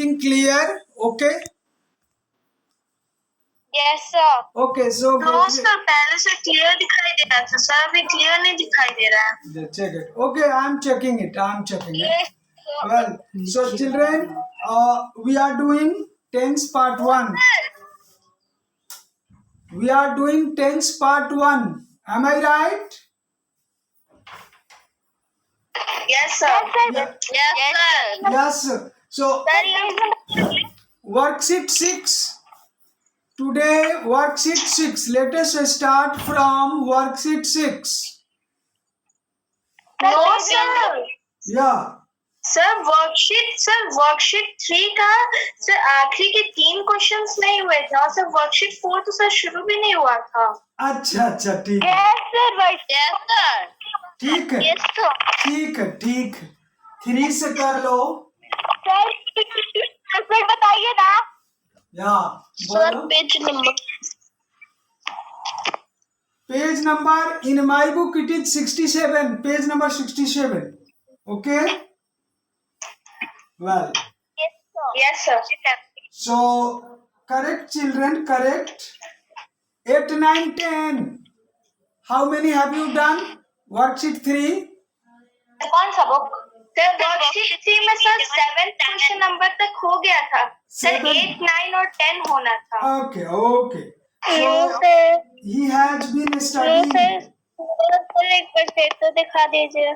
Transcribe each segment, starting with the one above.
everything clear? Okay. Yes sir. Okay, so no sir पहले से clear दिखाई दे रहा था सर, अभी क्लियर नहीं दिखाई दे रहा है. check it. Okay, I'm checking it. Yes sir. Well, so children, we are doing tense part 1. We are doing tense part 1. Am I right? Yes sir. Yeah. Yes sir. Yes. So Sir ये worksheet 6. Today worksheet 6. Let us start from worksheet 6. No sir. Yeah. Sir worksheet 3 का sir आखिरी के 3 questions नहीं हुए थे और sir worksheet 4 तो sir शुरू भी नहीं हुआ था. अच्छा ठीक है. Yes sir. Yes sir. ठीक है. Yes sir. ठीक है. 3 से कर लो. सर बताइए ना. या sir page number in my book it is 67. Page number 67. Okay. Well. Yes sir. So correct children, correct. 8, 9, 10. How many have you done? Worksheet 3. कौन सा बुक? सर वर्कशीट 3 में सर 7th क्वेश्चन नंबर तक हो गया था. Sir 8, 9 और 10 होना था. Okay. So he has been studying. Sir एक बार फिर तो दिखा दीजिए.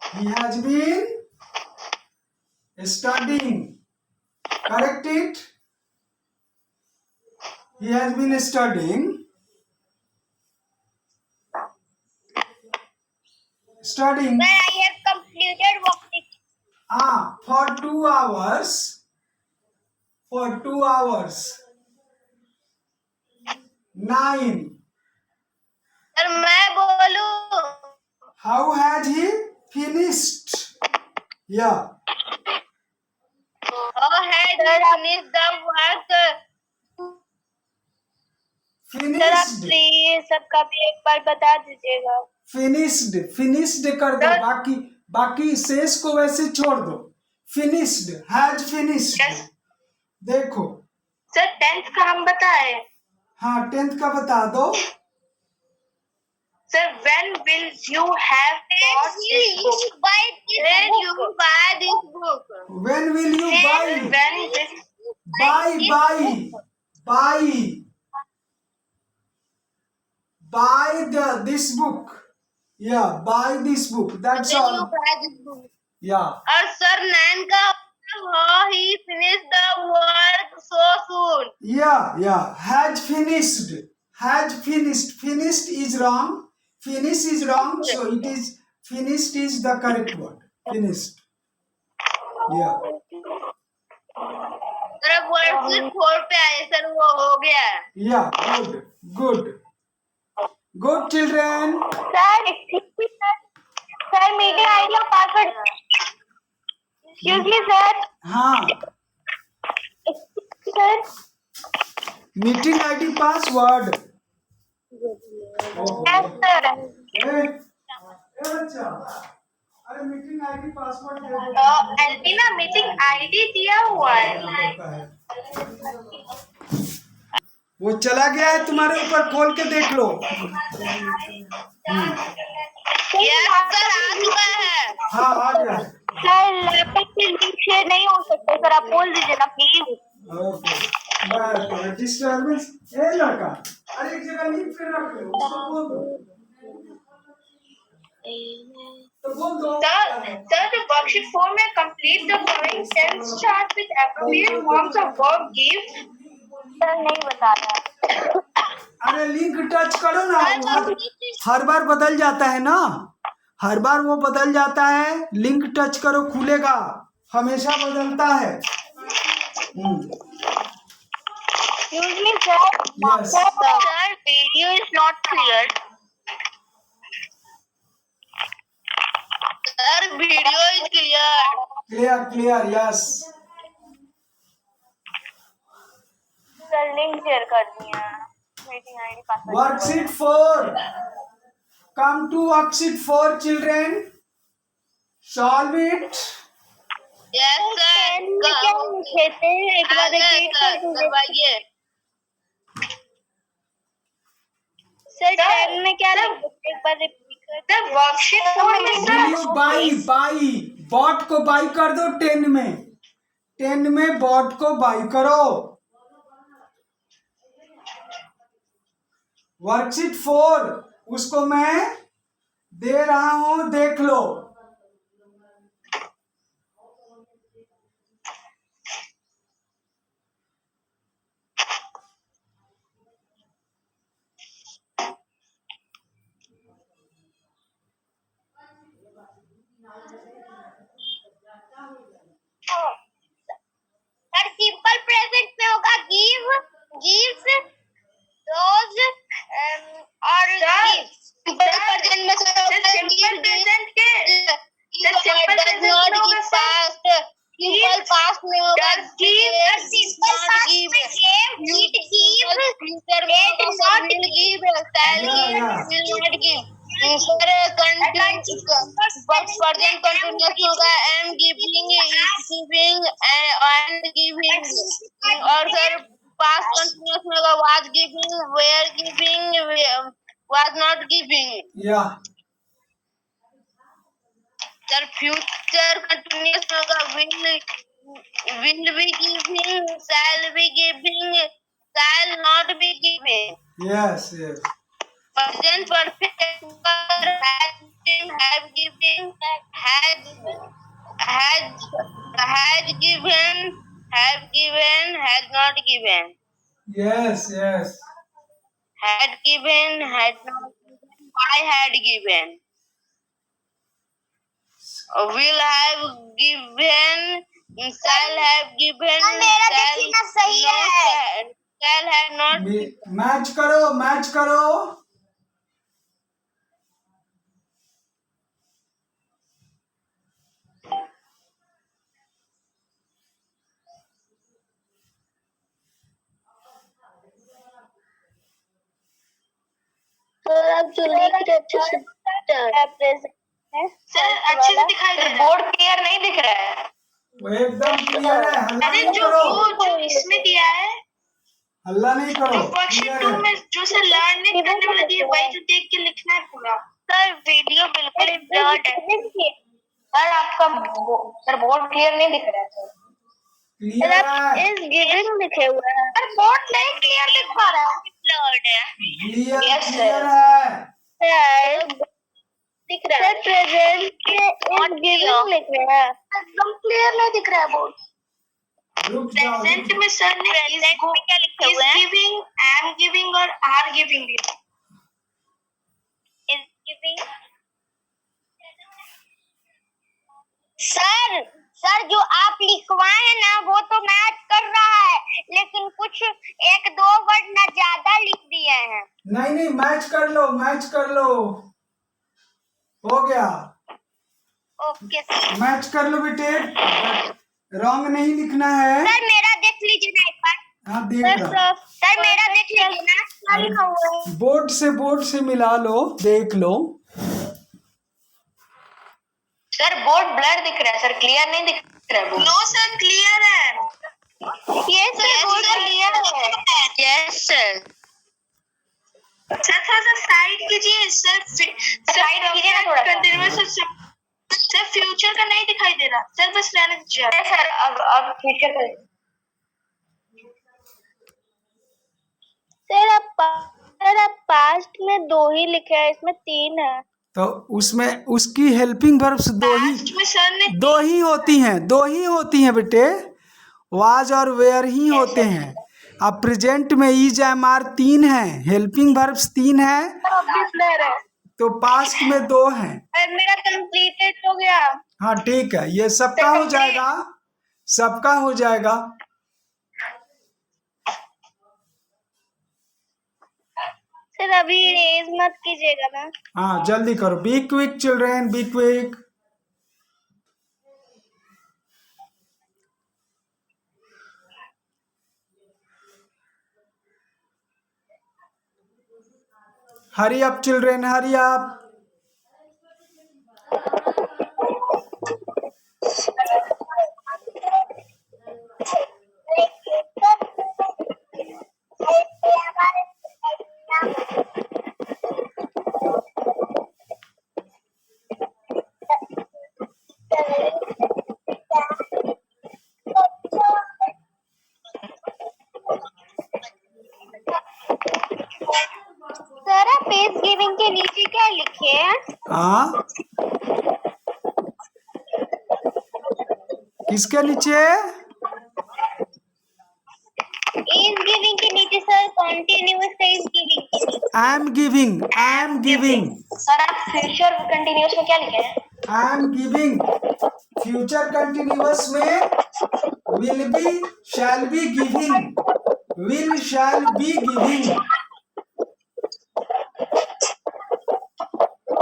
He has been studying. Correct it. He has been studying. Sir, I have completed worksheet. For 2 hours. For 2 hours. 9. Sir मैं बोलूं. How had he finished? Yeah. How had he finished the work? Sir आप Finished. Please सबका भी एक बार बता दीजिएगा. Finished कर दो. बाकी शेष को वैसे छोड़ दो. Finished. Has finished. Yes. देखो. सर 10th का हम बताए. हाँ 10th का बता दो. Sir, when will you have bought this book? When you buy this book? When will you buy? When this Buy this book. Yeah, buy this book. That's when you all. buy this book? Yeah. और sir 9 का how he finished the work so soon? Yeah. Has finished. Finished is wrong. Finish is wrong. So it is finished is the correct word. Finished. Yeah. Sir अब worksheet 4 पे आए sir वो हो गया. Yeah. Good children. Sir meeting ID और password. Excuse me sir. हाँ. Sir meeting ID password. Yes sir. बच्चा अरे मीटिंग आईडी पासवर्ड दे दो. एल्पीना मीटिंग आईडी दिया हुआ है. वो चला गया है तुम्हारे ऊपर. खोल के देख लो. यस सर आ चुका है. हाँ आ गया. सर लैपटॉप से लिंक शेयर नहीं हो सकते सर, आप बोल दीजिए ना प्लीज. ओके. डिस्टर्बेंस. ए लड़का अरे एक जगह लिंक पे रख लो. उसको बोल दो. तो बोल दो. Sir, the worksheet 4 में complete the following tense chart with appropriate forms of verb give. Sir नहीं बता रहा. अरे लिंक टच करो ना. हर बार बदल जाता है ना. हर बार वो बदल जाता है. लिंक टच करो खुलेगा. हमेशा बदलता है. Excuse me sir. Yes. Sir, video is not clear. Sir, video is clear. Clear. Yes. Sir link share कर दिया. Meeting ID password. Worksheet 4. Come to worksheet 4, children. Solve it. Yes sir क्या लिखे थे एक बार रिपीट कर दीजिए करवाइए। Sir 10 में क्या लिखे थे एक बार रिपीट कर दीजिए वर्कशीट 4 में Will you buy? बॉट को बाई कर दो 10 में। 10 में बॉट को बाई करो। वर्कशीट 4 उसको मैं दे रहा हूं, देख लो। सर सिंपल प्रेजेंट में होगा गिव, गिव्स, दोज और गिव्स। सिंपल प्रेजेंट में सर सिंपल प्रेजेंट के सिंपल प्रेजेंट में होगा पास्ट। सिंपल पास्ट में होगा गिव, सिंपल पास्ट में गिव, डिड गिव, फ्यूचर में did होगा not will give, shall give, Yeah. Will not give. Sir present continuous होगा am giving, is giving and giving. और sir past continuous में होगा was giving, were giving, was not giving. या sir future continuous में होगा will be giving, shell be giving, shall not be giving. Yes yes present perfect has given, have given, has given, have given, has not given. Yes yes Had given, had not given, I had given. Will have given, shall have given, मेरा देखना सही है। shall have not. Match करो, match करो। Sir आप जो लिख रहे अच्छे से सर अच्छे से दिखाई दे रहा है। बोर्ड क्लियर नहीं दिख रहा है। वो एकदम क्लियर है, हल्ला अरे नहीं जो करो, वो जो इसमें दिया है हल्ला नहीं करो, जो वर्कशीट क्लियर 2 है। में जो सर लर्न नहीं करने वाला दिया वही तो देख के लिखना है पूरा। सर वीडियो बिल्कुल ही ब्लर्ड है। सर आपका सर बोर्ड क्लियर नहीं दिख रहा है सर। क्लियर है, इस गिविंग लिखे हुए हैं। सर बोर्ड नहीं क्लियर लिख पा रहा है। ब्लर्ड है। Clear Yes, sir. क्लियर है। सर दिख रहा है। सर प्रेजेंट के इस गिविंग लिख रहे हैं। एकदम क्लियर नहीं दिख रहा है बोर्ड। रुक जाओ, प्रेजेंट में सर ने Present में क्या लिखा हुआ है? गिविंग, एम गिविंग और आर गिविंग लिखा। Is giving. सर जो आप लिखवाए हैं ना वो तो मैच कर रहा है, लेकिन कुछ एक दो वर्ड ना ज्यादा लिख दिए हैं। नहीं नहीं, मैच कर लो, मैच कर लो, हो गया। Okay sir. मैच कर लो बेटे, रॉन्ग नहीं लिखना है। सर मेरा देख लीजिए ना एक बार। हाँ देख रहा, सर मेरा देख लीजिए ना क्या लिखा हुआ है। बोर्ड से मिला लो, देख लो। सर बोर्ड ब्लर दिख रहा है सर, क्लियर नहीं दिख रहा है। नो सर क्लियर है। ये सर बोर्ड क्लियर है। Yes sir. सर थोड़ा सा साइड कीजिए सर, साइड कीजिए ना थोड़ा सा। सर फ्यूचर का नहीं दिखाई दे रहा सर, बस रहने दीजिए सर। अब फ्यूचर का सर आप पास्ट में 2 ही लिखे हैं, इसमें 3 है। तो उसमें उसकी हेल्पिंग वर्ब्स पास्ट में सर ने दो ही होती हैं बेटे, वाज और वेयर ही होते हैं। अब प्रेजेंट में ईज एम आर 3 है, हेल्पिंग वर्ब्स 3 है, तो पास्ट में 2 हैं। मेरा कंप्लीटेड हो गया। हाँ ठीक है, ये सबका हो जाएगा, सबका हो जाएगा। सर अभी रेज मत कीजिएगा ना। हाँ जल्दी करो, be quick children, be quick. Hurry up children, hurry up. Sir आप पेज गिविंग के नीचे क्या लिखे हैं? हाँ, किसके नीचे? इज गिविंग के नीचे सर कॉन्टिन्यूअस का is giving. I am giving, I am giving, sir आप फ्यूचर कंटिन्यूअस में क्या लिखे हैं? I am giving. Future continuous में will be, shall be giving, will shall be giving.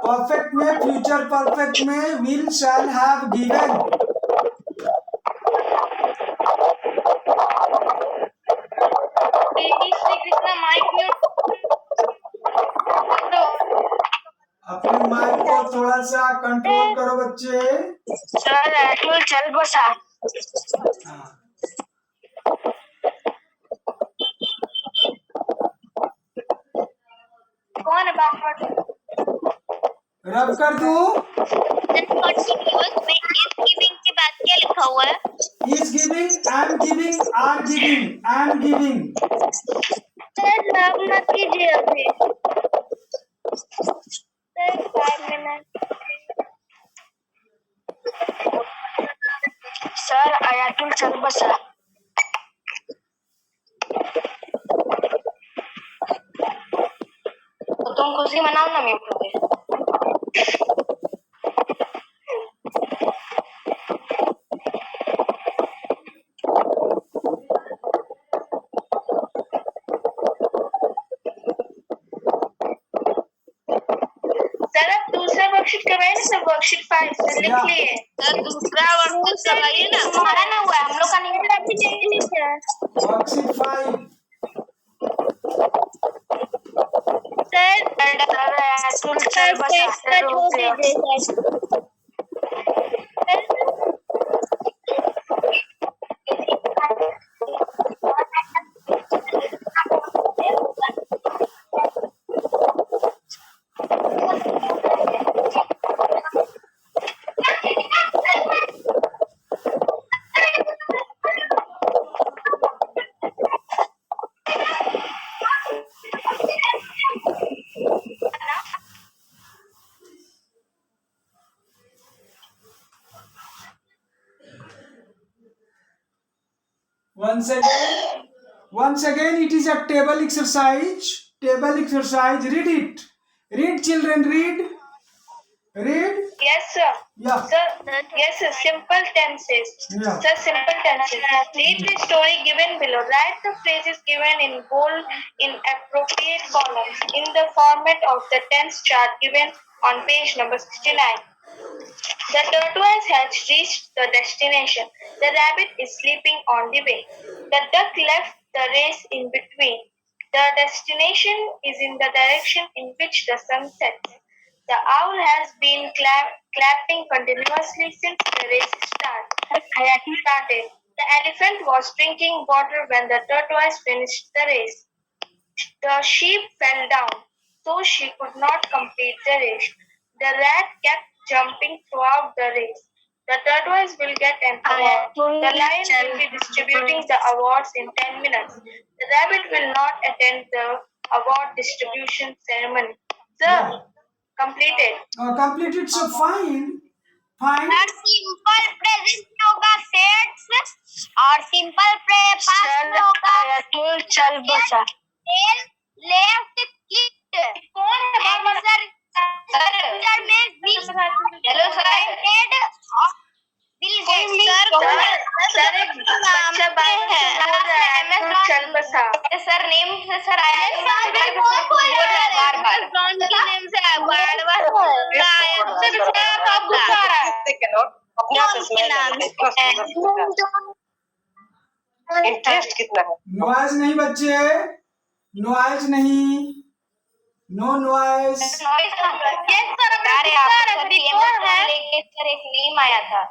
Perfect में, फ्यूचर परफेक्ट में will shall have given. Shri Krishna mic mute. अपने mic को थोड़ा सा कंट्रोल करो बच्चे। सर राहुल चल बसा। हाँ। कौन है बात? रब कर दूं? कंटिन्यूअस में इज गिविंग के बाद क्या लिखा हुआ है? Is giving, am giving, are giving, am giving. Sir नाम मत कीजिए अभी। Sir 5 minute. सर आयातुल चल बसा। तो तुम खुशी मनाओ ना म्यूट पे। सर आप दूसरा वर्कशीट करवाइए ना सर, वर्कशीट 5 लिख Yeah. लिए। सर दूसरा वर्कशीट करवाइए ना। हमारा ना हुआ है, हम लोग का नहीं हुआ। अभी नहीं लिखा है। Worksheet 5. सर आयातुल चल बसा हो गया। Once again, it is a table exercise. Table exercise. Read it. Read, children. Read. Read. Yes, sir. Yeah. Sir, yes, sir. Simple tenses. Yeah. Sir, simple tenses. Read the story given below. Write the phrases given in bold in appropriate columns in the format of the tense chart given on page number 69. The tortoise has reached the destination. The rabbit is sleeping on the way. The duck left the race in between. The destination is in the direction in which the sun sets. The owl has been clapping continuously since the race started. The elephant was drinking water when the tortoise finished the race. The sheep fell down, so she could not complete the race. The rat kept jumping throughout the race. The tortoise will get an award. The lion will be distributing the awards in 10 minutes. The rabbit will not attend the award distribution ceremony. Sir, Yeah. completed. Completed. So fine. Fine. Sir simple present में होगा sets और simple past में होगा tool चल बसा। Tell left click. कौन है बाबा? सर सर में बीच। Hello sir. Head will get. Sir एक बच्चा चल बसा। सर नेम से सर आया बोल रहा है बार बार। कौन के नेम से बार बार आया तो बेचारा कब गुस्सा रहा है। इंटरेस्ट कितना है? नॉइज नहीं बच्चे, नॉइज नहीं, नो नॉइज। अरे आप सर ये लेके सर एक नेम आया था,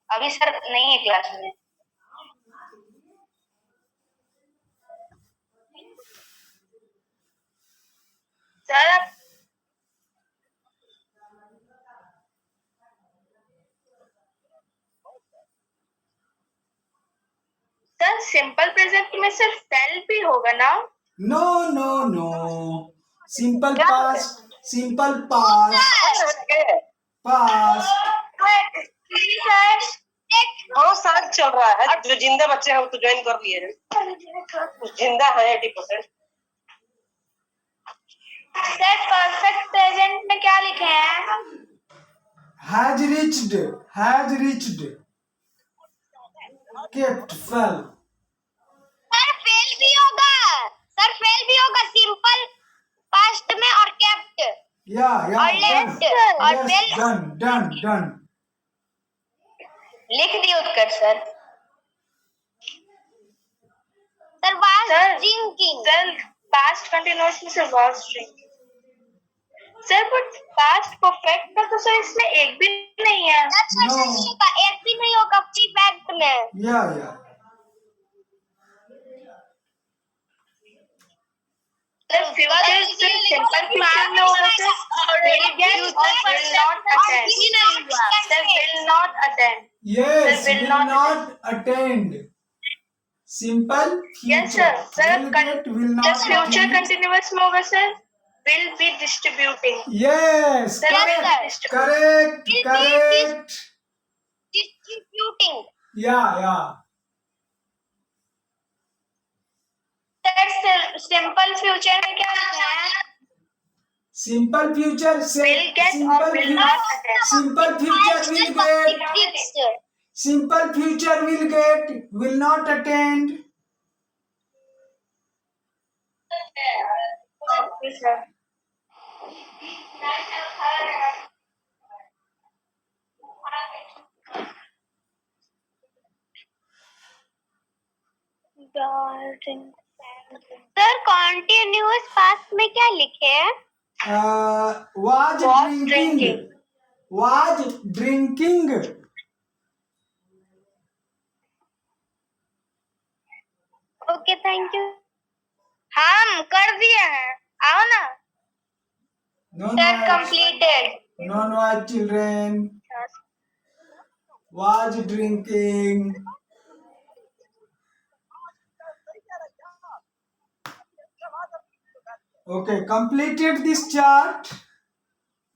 अभी सर नहीं है क्लास में। सर आप सर सिंपल प्रेजेंट में सिर्फ फेल भी होगा ना? No no no, simple past, simple past, past. बहुत साल चल रहा है, जो जिंदा बच्चे हैं वो तो ज्वाइन कर लिए हैं, जिंदा है 80%। सर परफेक्ट प्रेजेंट में क्या लिखे हैं? Has reached, has reached, kept, fail. Sir fail भी होगा, सर फेल भी होगा सिंपल पास्ट में और केप्ट या और लेफ्ट और फेल। Done done done. लिख दिए उत्तर sir. Sir was sir drinking. Sir past continuous में sir was drinking. Sir but past perfect का तो सर इसमें एक भी नहीं है। No. एक भी नहीं होगा परफेक्ट में। या सर फ्यूचर सिर्फ सिंपल फ्यूचर में होगा सर। विल गेट और will not attend. Sir will not attend. Yes, will will not not attend, simple yes future, sir. Will sir get, will not future attend. Continuous में होगा sir. Will be distributing. Yes, Sir, correct sir. Correct correct. Distributing. या sir simple future में क्या लिखा है? Simple future से Will get or will not attend. Simple future will get, simple future will get, will not attend. Okay sir. Sir continuous past में क्या लिखे हैं? Was Was drinking, drinking. Was drinking. Okay thank you. हम कर दिए हैं, आओ ना। No sir completed. No children, was drinking. Okay, completed this chart.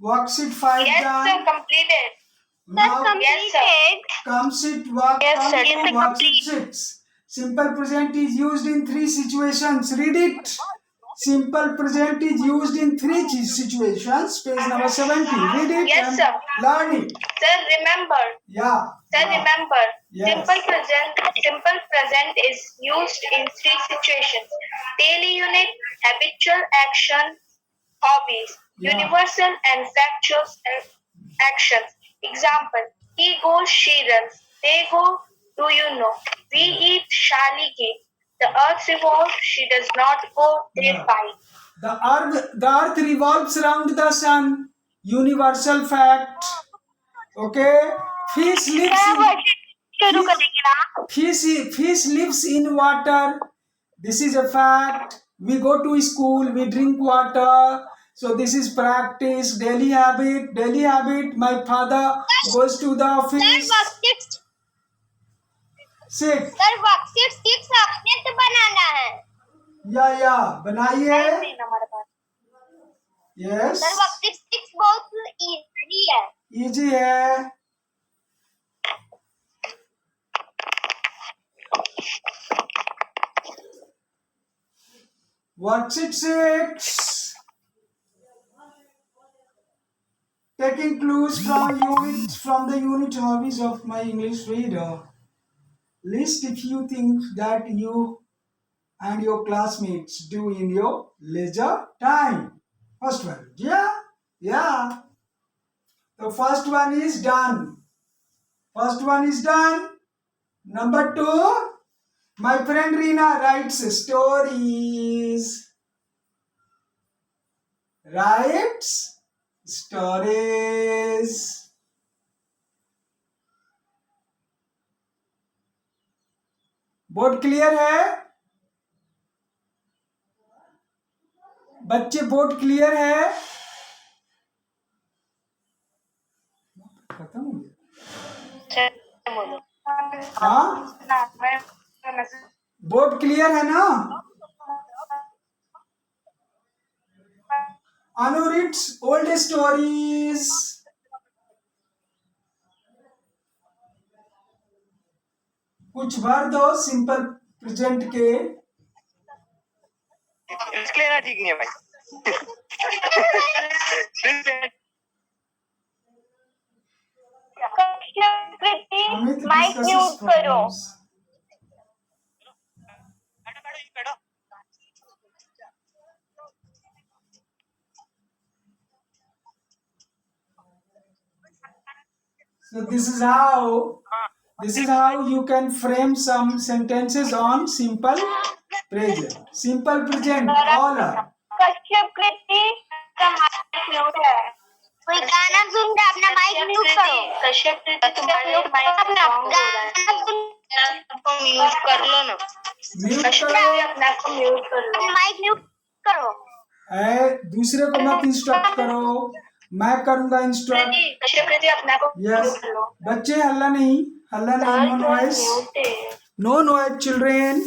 Worksheet 5 Yes done. sir, completed. Now Yes sir. come sit work. Yes, come sir. to Yes, sir, worksheet complete. 6. Simple present is used in 3 situations. Read it. Simple present is used in 3 situations. Page number 70. Read it Yes, and sir. learn it. Sir remember. Yeah. Sir yeah. remember. Yes. Simple present is used in 3 situations: daily unit, habitual action, hobbies, Yeah. universal and factual actions. Example: he goes, she runs, they go, do you know, we eat, Shali eats, the earth revolves, she does not go, they Yeah. buy. The earth revolves around the sun. Universal fact. Okay. Fish lives in, शुरू करेंगे ना? fish lives in water. This is a fact. We go to school, we drink water. So this is practice, daily habit, daily habit. My father goes to the office. Sit. Sir worksheet 6 आपने तो बनाना है। या बनाइए। नहीं हमारे पास। Yes, sir worksheet 6 बहुत easy है। Easy है। Worksheet 6. Taking clues from the unit hobbies of my English reader. List a few things that you and your classmates do in your leisure time. First one. Yeah. The first one is done. Number 2, my friend Reena writes stories. Board clear है बच्चे? Board clear है? खत्म हो गया? हाँ, board clear है ना? अनु reads old stories. कुछ भर दो सिंपल प्रेजेंट के. इसके लेना ठीक नहीं है भाई. अमित माइक discusses म्यूट करो. problems. So this is how you can frame some sentences on simple present. Simple present all are. Kashyap Kriti का माइक म्यूट है. कोई गाना सुन रहा अपना माइक म्यूट करो. कश्यप कृति तुम्हारे माइक अपना ऑन हो रहा है. गाना सुन म्यूट कर लो ना. म्यूट कश्यप करो. कृति अपने आप को म्यूट कर लो. अपना माइक म्यूट करो. दूसरे को मत इंस्ट्रक्ट करो. मैं करूंगा इंस्ट्रक्ट. कश्यप कृति अपने आप को यस. म्यूट कर लो. बच्चे हल्ला नहीं. No noise. म्यूट है. No noise children.